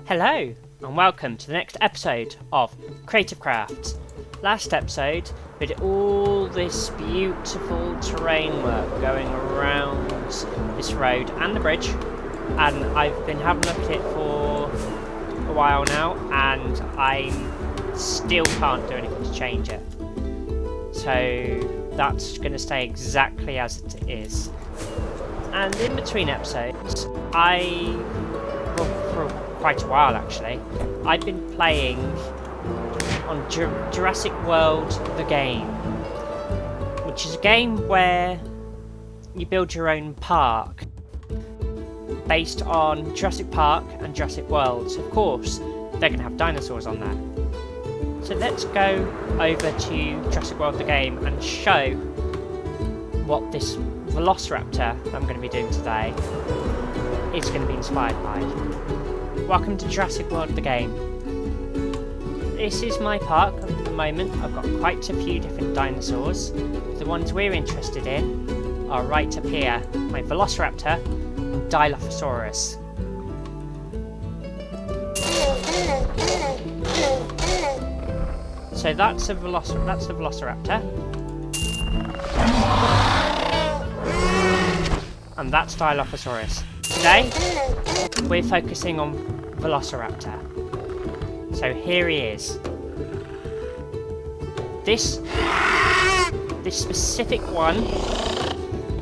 Hello, and welcome to the next episode of Creative Crafts. Last episode, we did all this beautiful terrain work going around this road and the bridge, and I've been having a look at it for a while now, and I still can't do anything to change it. So that's going to stay exactly as it is. And in between episodes, for quite a while actually, I've been playing on Jurassic World the game, which is a game where you build your own park based on Jurassic Park and Jurassic World. So of course, they're going to have dinosaurs on there. So let's go over to Jurassic World the game and show what this Velociraptor that I'm going to be doing today is going to be inspired by. Welcome to Jurassic World the game. This is my park at the moment. I've got quite a few different dinosaurs. The ones we're interested in are right up here, my Velociraptor and Dilophosaurus. So that's the Velociraptor. And that's Dilophosaurus. Today, we're focusing on Velociraptor. So here he is. This specific one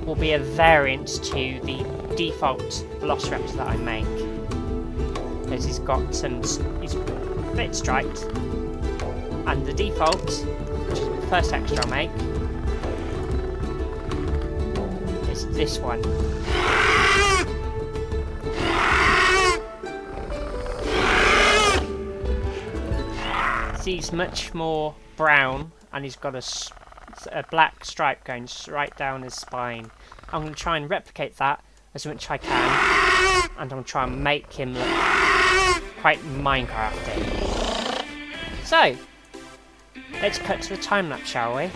will be a variant to the default Velociraptor that I make. Because he's a bit striped. And the default, which is the first extra I'll make, is this one. He's much more brown, and he's got a black stripe going right down his spine. I'm going to try and replicate that as much as I can, and I'm going to try and make him look quite Minecrafty. So, let's cut to the time lapse, shall we?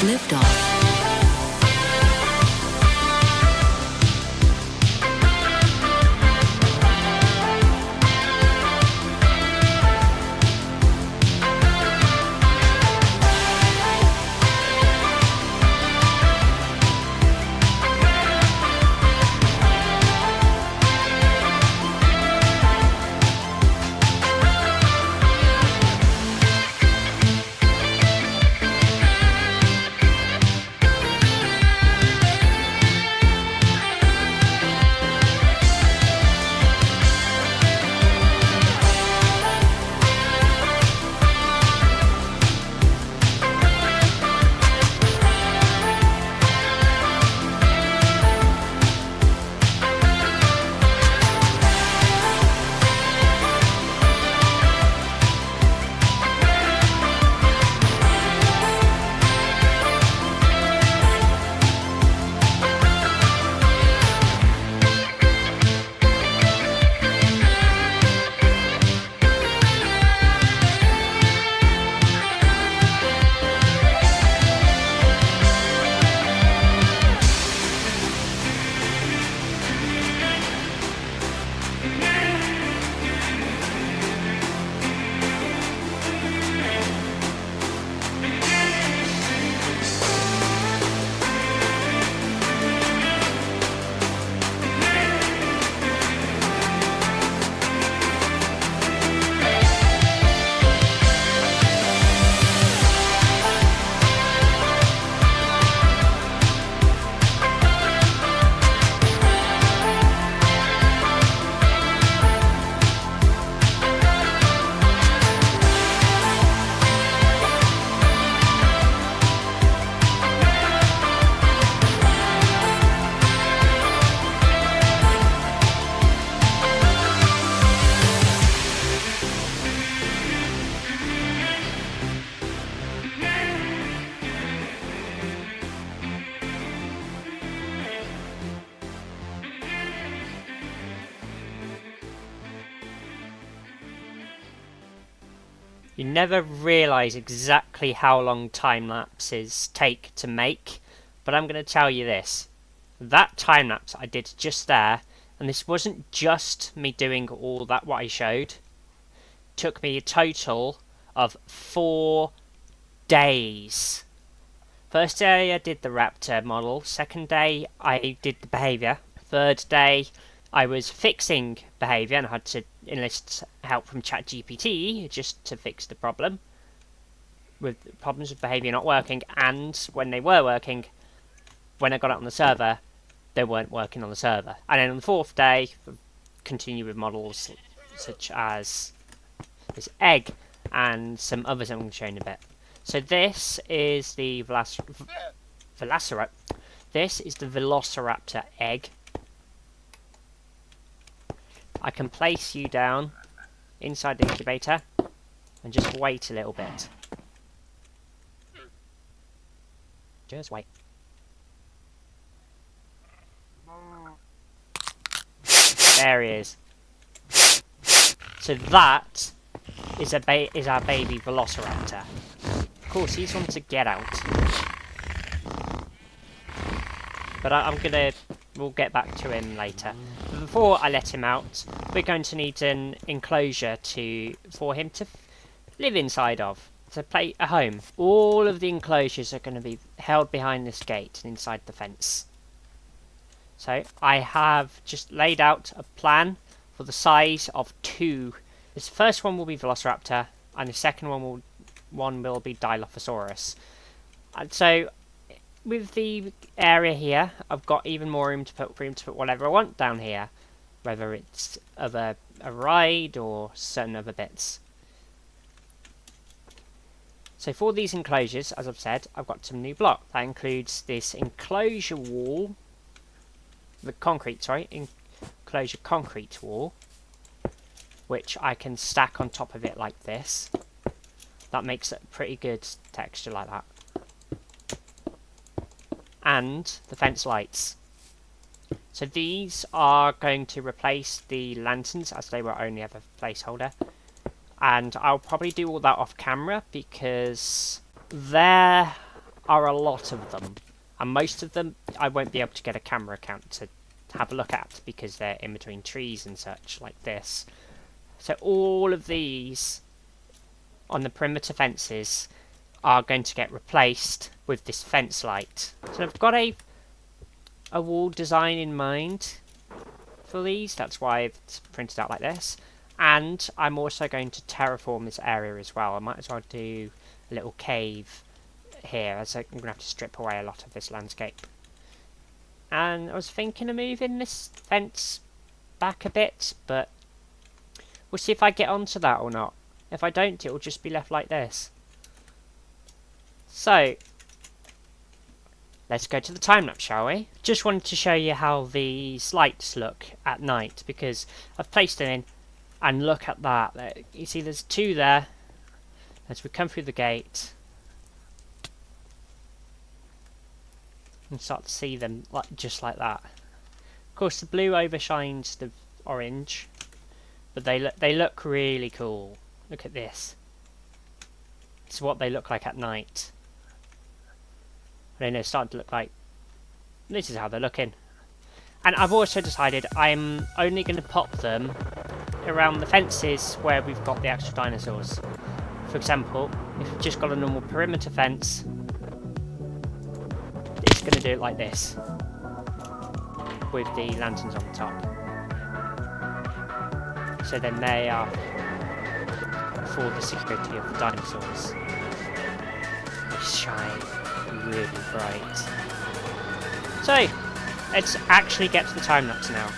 Lift off. You never realise exactly how long time lapses take to make, but I'm going to tell you this. That time lapse I did just there, and this wasn't just me doing all that what I showed, took me a total of 4 days. First day I did the raptor model, second day I did the behaviour, third day I was fixing behaviour and I had to enlist help from ChatGPT just to fix the problem with problems with behaviour not working, and when they were working, when I got it on the server, they weren't working on the server. And then on the fourth day, continue with models such as this egg and some others I'm going to show in a bit. So this is the Velociraptor. This is the Velociraptor egg. I can place you down inside the incubator and just wait a little bit. Just wait. There he is. So that is our baby Velociraptor. Of course, he's wanting to get out. But we'll get back to him later. But before I let him out, we're going to need an enclosure for him to live inside of, to play a home. All of the enclosures are going to be held behind this gate and inside the fence. So I have just laid out a plan for the size of 2. This first one will be Velociraptor, and the second one will be Dilophosaurus. And so with the area here, I've got even more room to put whatever I want down here, whether it's of a ride or certain other bits. So for these enclosures, as I've said, I've got some new block. That includes this enclosure wall, enclosure concrete wall, which I can stack on top of it like this. That makes it a pretty good texture like that. And the fence lights. So these are going to replace the lanterns, as they were only ever placeholder. And I'll probably do all that off camera because there are a lot of them. And most of them I won't be able to get a camera account to have a look at because they're in between trees and such like this. So all of these on the perimeter fences are going to get replaced with this fence light. So I've got a wall design in mind for these. That's why I've printed out like this. And I'm also going to terraform this area as well. I might as well do a little cave here, as I'm going to have to strip away a lot of this landscape. And I was thinking of moving this fence back a bit, but we'll see if I get onto that or not. If I don't, it will just be left like this. So, let's go to the time-lapse, shall we? Just wanted to show you how these lights look at night, because I've placed them in, and look at that. You see there's 2 there. As we come through the gate, and start to see them just like that. Of course, the blue overshines the orange, but they look really cool. Look at this. This is what they look like at night. I don't know, it's starting to look like... This is how they're looking. And I've also decided I'm only going to pop them around the fences where we've got the actual dinosaurs. For example, if we've just got a normal perimeter fence, it's going to do it like this, with the lanterns on the top. So then they are for the security of the dinosaurs. They shine really bright. So, let's actually get to the time lapse now.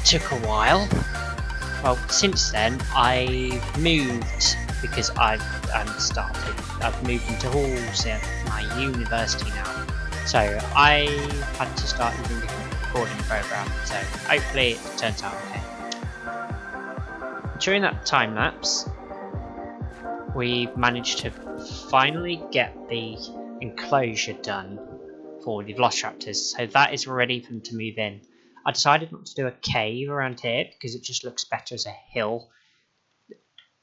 that took a while. Well, since then I've moved because I've moved into halls at my university now. So I had to start using a different recording program. So hopefully it turns out okay. During that time lapse, we've managed to finally get the enclosure done for the Velociraptors, so that is ready for them to move in. I decided not to do a cave around here because it just looks better as a hill.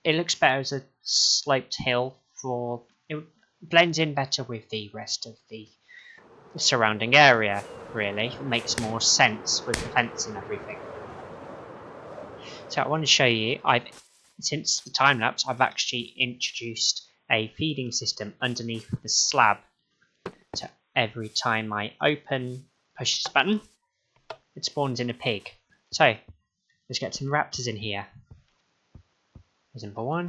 It looks better as a sloped hill, it blends in better with the rest of the surrounding area, really. It makes more sense with the fence and everything. So I want to show you, since the time lapse, I've actually introduced a feeding system underneath the slab. So every time I push this button, it spawns in a pig. So let's get some raptors in here. There's number 1,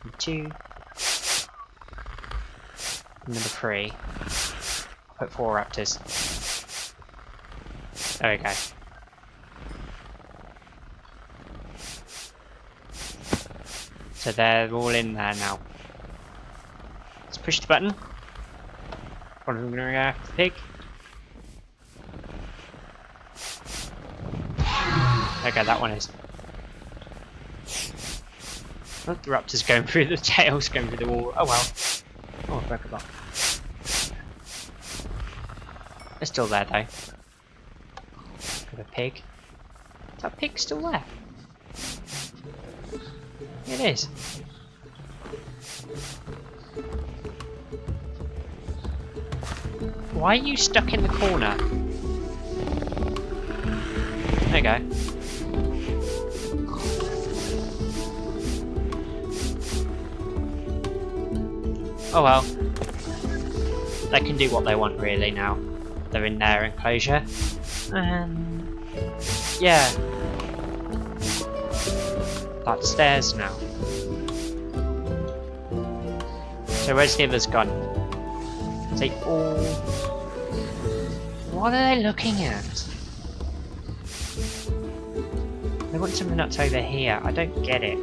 number 2, number 3. I'll put 4 raptors. There we go. So they're all in there now. Let's push the button. One of them going to go after the pig. Okay, that one is. Oh, the raptor's going through the tail's going through the wall. Oh well. Oh, I broke a block. They're still there though. Got a pig. Is that pig still there? It is. Why are you stuck in the corner? There you go. Oh well. They can do what they want really now. They're in their enclosure. And yeah. That's theirs now. So where's the others gone? They all... What are they looking at? They want something that's over here. I don't get it.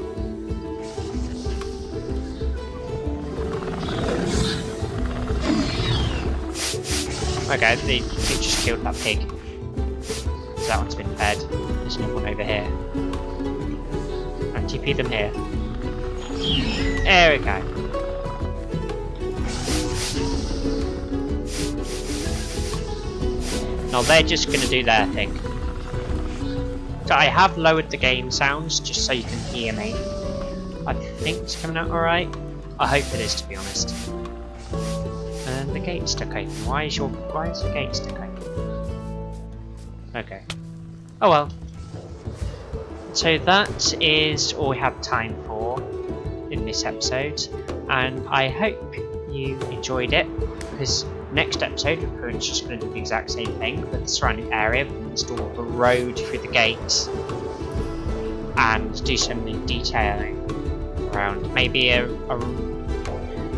Okay, they just killed that pig. So that one's been fed. There's another one over here. And TP them here. There we go. Now they're just going to do their thing. So I have lowered the game sounds just so you can hear me. I think it's coming out alright. I hope it is, to be honest. And the gate's stuck open. Why is the gate stuck open? Okay. Oh well. So that is all we have time for in this episode, and I hope you enjoyed it, because next episode we're pretty much just going to do the exact same thing with the surrounding area, install the road through the gate, and do some detailing around maybe a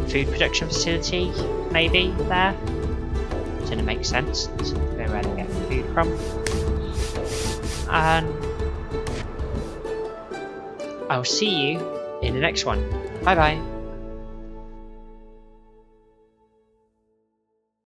food production facility, maybe there. So it makes sense. So know where to get food from. And I'll see you in the next one. Bye bye.